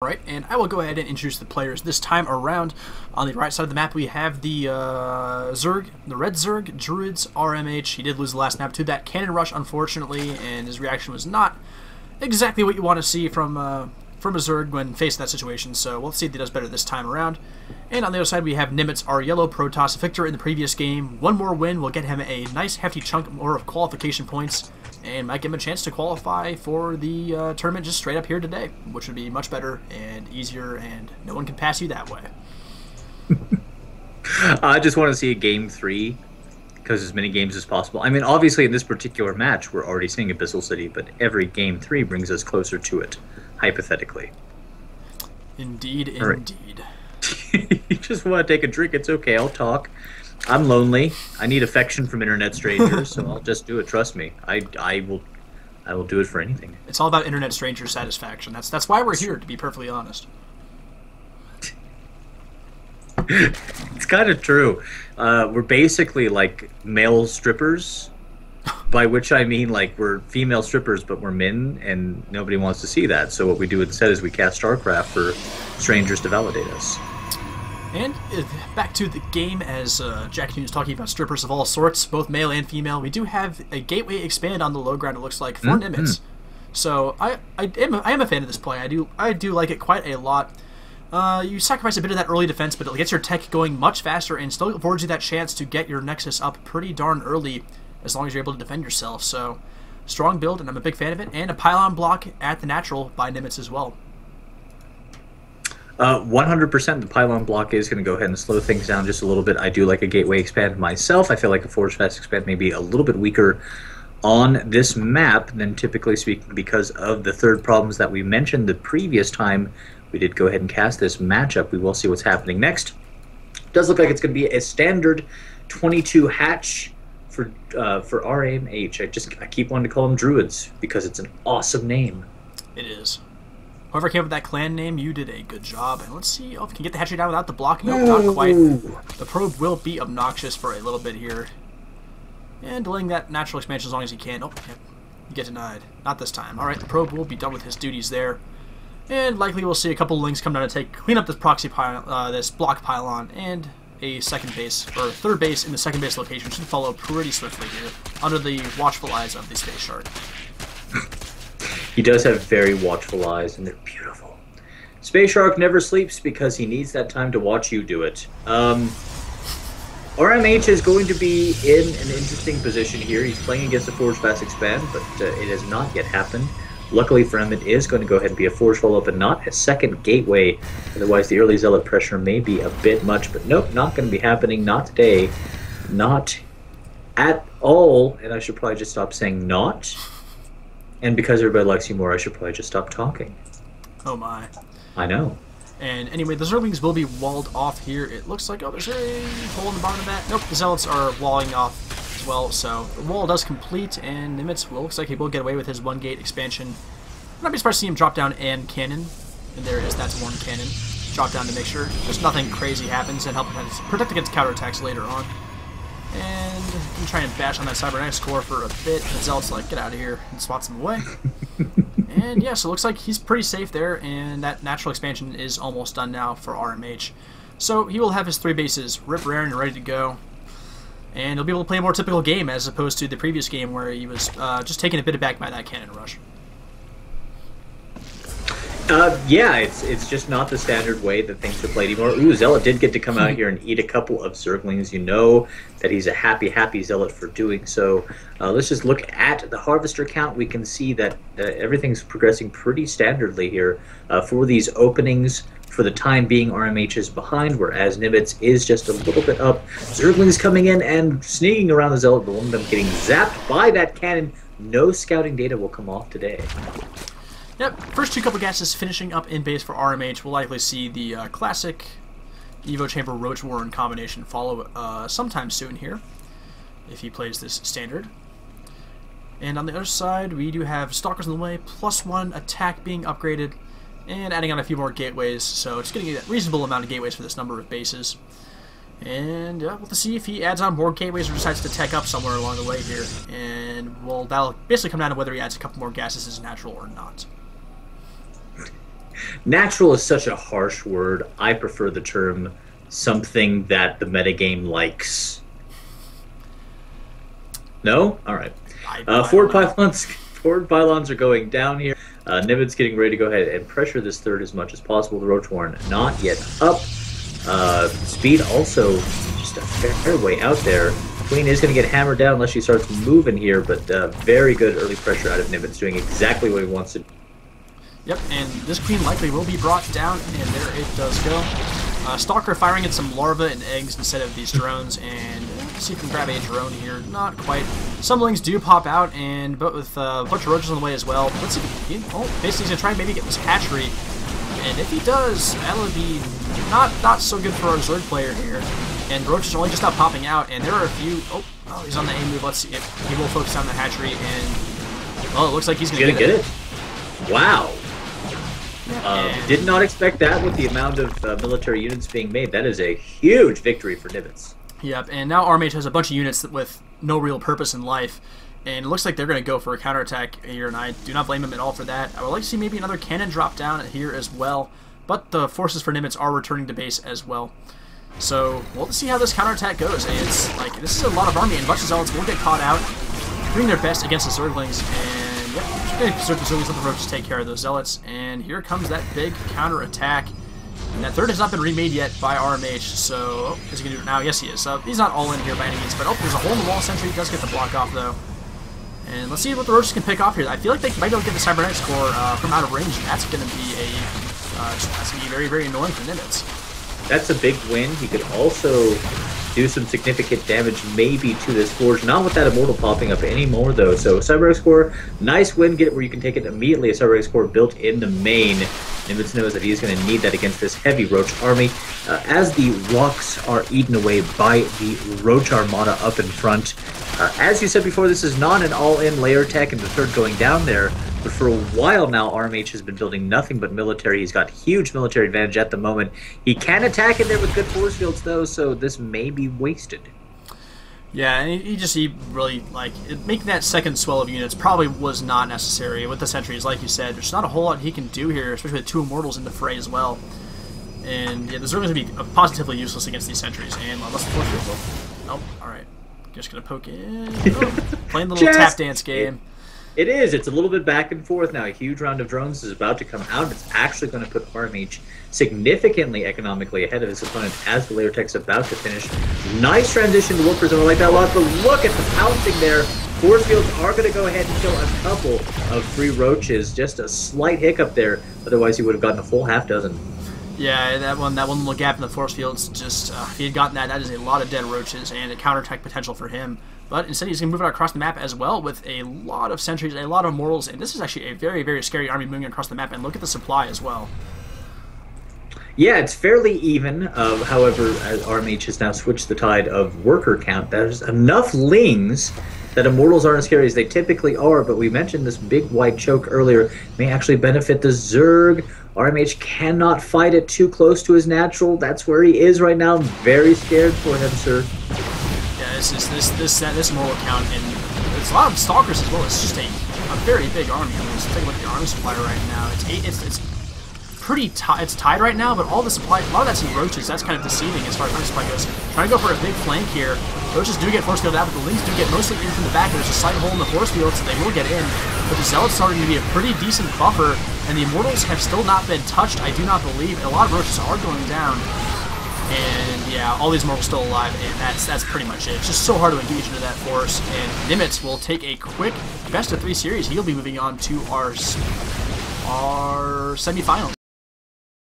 Right, and I will go ahead and introduce the players this time around. On the right side of the map, we have the Zerg, the red Zerg, DruidzRMH. He did lose the last map to that cannon rush, unfortunately, and his reaction was not exactly what you want to see from a Zerg when facing that situation. So we'll see if he does better this time around. And on the other side, we have Nimitz, our yellow Protoss victor in the previous game. One more win will get him a nice hefty chunk more of qualification points, and might give him a chance to qualify for the tournament just straight up here today, which would be much better and easier, and no one can pass you that way. I just want to see a game 3, because as many games as possible. I mean, obviously in this particular match, we're already seeing Abyssal City, but every game 3 brings us closer to it, hypothetically. Indeed, right. Indeed. You just want to take a drink, it's okay, I'll talk. I'm lonely. I need affection from internet strangers, so I'll just do it. Trust me. I will do it for anything. It's all about internet stranger satisfaction. That's why we're here, to be perfectly honest. It's kind of true. We're basically like male strippers, by which I mean like we're female strippers, but we're men, and nobody wants to see that. So what we do instead is we cast Starcraft for strangers to validate us. And back to the game, as Jack was talking about strippers of all sorts, both male and female. We do have a gateway expand on the low ground, it looks like, for Nimitz. So I am a fan of this play. I do like it quite a lot. You sacrifice a bit of that early defense, but it gets your tech going much faster and still affords you that chance to get your Nexus up pretty darn early, as long as you're able to defend yourself. So strong build, and I'm a big fan of it. And a pylon block at the natural by Nimitz as well. 100% the pylon block is going to go ahead and slow things down just a little bit. I do like a gateway expand myself. I feel like a forge fast expand may be a little bit weaker on this map than typically speaking because of the third problems that we mentioned the previous time we did go ahead and cast this matchup. We will see what's happening next. It does look like it's going to be a standard 22 hatch for RMH. I keep wanting to call them Druids because it's an awesome name. It is. Whoever came up with that clan name, you did a good job. And let's see if we can get the hatchery down without the blocking. Nope, not quite. The probe will be obnoxious for a little bit here. And delaying that natural expansion as long as you can. Oh, yep. You get denied. Not this time. Alright, the probe will be done with his duties there. And likely we'll see a couple of links come down to clean up this proxy pylon, this block pylon, and a second base, or third base in the second base location should follow pretty swiftly here, under the watchful eyes of the Space Shark. He does have very watchful eyes, and they're beautiful. Space Shark never sleeps because he needs that time to watch you do it. RMH is going to be in an interesting position here. He's playing against a Forge Fast Expand, but it has not yet happened. Luckily for him, it is going to go ahead and be a Forge Follow-Up and not a second Gateway. Otherwise, the early Zealot pressure may be a bit much, but nope, not going to be happening. Not today. Not at all. And I should probably just stop saying not. And because everybody likes you more, I should probably just stop talking. Oh my. I know. And anyway, the Zerglings will be walled off here. It looks like, oh, there's a hole in the bottom of that. Nope, the Zealots are walling off as well. So the wall does complete, and Nimitz looks like he will get away with his one gate expansion. I'm not be surprised to see him drop down and cannon. And there it is, that's one cannon. Drop down to make sure just nothing crazy happens and help protect against counterattacks later on. And you can try and bash on that Cybernetics core for a bit. The Zealot's like, get out of here, and swats him away. And yeah, so it looks like he's pretty safe there, and that natural expansion is almost done now for RMH. So he will have his 3 bases rip raring and ready to go. And he'll be able to play a more typical game as opposed to the previous game where he was just taken a bit aback by that cannon rush. Yeah, it's just not the standard way that things are played anymore. Ooh, Zealot did get to come out here and eat a couple of Zerglings. You know that he's a happy Zealot for doing so. Let's just look at the Harvester count. We can see that everything's progressing pretty standardly here for these openings. For the time being, RMH is behind, whereas Nimitz is just a little bit up. Zerglings coming in and sneaking around the Zealot, but one of them getting zapped by that cannon. No scouting data will come off today. Yep, first 2 couple gases finishing up in base for RMH. We'll likely see the classic Evo Chamber Roach Warren combination follow sometime soon here, if he plays this standard. And on the other side, we do have Stalkers in the way, +1 attack being upgraded, and adding on a few more gateways, so it's getting a reasonable amount of gateways for this number of bases. And we'll have to see if he adds on more gateways or decides to tech up somewhere along the way here. And that'll basically come down to whether he adds a couple more gases as natural or not. Natural is such a harsh word. I prefer the term something that the metagame likes. No? All right. Forward pylons are going down here. Nimitz getting ready to go ahead and pressure this third as much as possible. The Roach Warren not yet up. Speed also just a fair way out there. Queen is going to get hammered down unless she starts moving here, but very good early pressure out of Nimitz, doing exactly what he wants to do. Yep, and this queen likely will be brought down, and there it does go. Stalker firing at some larvae and eggs instead of these drones, and see if we can grab a drone here. Not quite. Some lings do pop out, but with a bunch of roaches on the way as well. Let's see if he can. Oh, basically he's going to try and maybe get this hatchery. And if he does, that'll be not so good for our Zerg player here. And the roaches are only just now popping out, and there are a few. Oh, he's on the A move. Let's see if he will focus on the hatchery. And it looks like he's going to get it. Wow. Did not expect that with the amount of military units being made. That is a huge victory for Nimitz. Yep, and now RMH has a bunch of units with no real purpose in life. And it looks like they're going to go for a counterattack here, and I do not blame him at all for that. I would like to see maybe another cannon drop down here as well. But the forces for Nimitz are returning to base as well. So we'll see how this counterattack goes. And it's like, this is a lot of army, and a bunch of zealots will get caught out, doing their best against the Zerglings. And yep, the Zerglings let the roaches take care of those zealots. And here comes that big counterattack. And that third has not been remade yet by RMH, so is he going to do it now? Yes, he is. He's not all in here by any means, but there's a hole in the wall sentry. He does get the block off, though. And let's see what the roaches can pick off here. I feel like they might be able to get the cybernetics core from out of range, and that's going to be very, very annoying for Nimitz. That's a big win. He could also do some significant damage maybe to this forge. Not with that immortal popping up anymore, though. So cybernetics core, nice win. Get it where you can take it immediately. A cybernetics core built in the main. Nimitz knows that he's going to need that against this heavy Roach army. As the rocks are eaten away by the Roach Armada up in front. As you said before, this is not an all-in layer tech and the third going down there. But for a while now, RMH has been building nothing but military. He's got huge military advantage at the moment. He can attack in there with good force fields, though, so this may be wasted. Yeah, and he really, like, making that second swell of units probably was not necessary with the sentries, like you said. There's not a whole lot he can do here, especially with two immortals in the fray as well. And yeah, the Zerglings going to be positively useless against these sentries. And unless the force fields will. Nope, alright. Just going to poke in. Playing the little tap dance game. It is. It's a little bit back and forth now. A huge round of drones is about to come out. It's actually going to put RMH significantly economically ahead of his opponent as the layer tech's about to finish. Nice transition to Wolfers, and I like that a lot, but look at the pouncing there. Force fields are going to go ahead and kill a couple of free roaches. Just a slight hiccup there. Otherwise, he would have gotten a full half dozen. Yeah, that one little gap in the force fields, just if he had gotten that is a lot of dead roaches and a counterattack potential for him. But instead, he's going to move it across the map as well with a lot of sentries, a lot of mortals, and this is actually a very, very scary army moving across the map. And look at the supply as well. Yeah, it's fairly even. However, as RMH has now switched the tide of worker count, there's enough lings that immortals aren't as scary as they typically are. But we mentioned this big white choke earlier may actually benefit the Zerg. RMH cannot fight it too close to his natural. That's where he is right now. I'm very scared for him, sir. Yeah, this immortal count, and there's a lot of stalkers as well. It's just a very big army. I mean, let's take a look at the army supply right now. It's pretty it's tied right now, but all the supply, a lot of that's in roaches. That's kind of deceiving as far as army supply goes. Trying to go for a big flank here. Roaches do get force field out, but the lings do get mostly in from the back. There's a slight hole in the force field, so they will get in. But the zealots starting to be a pretty decent buffer, and the immortals have still not been touched, I do not believe. And a lot of roaches are going down. And yeah, all these mortals still alive, and that's pretty much it. It's just so hard to engage into that force. And Nimitz will take a quick best of 3 series. He'll be moving on to our semifinals.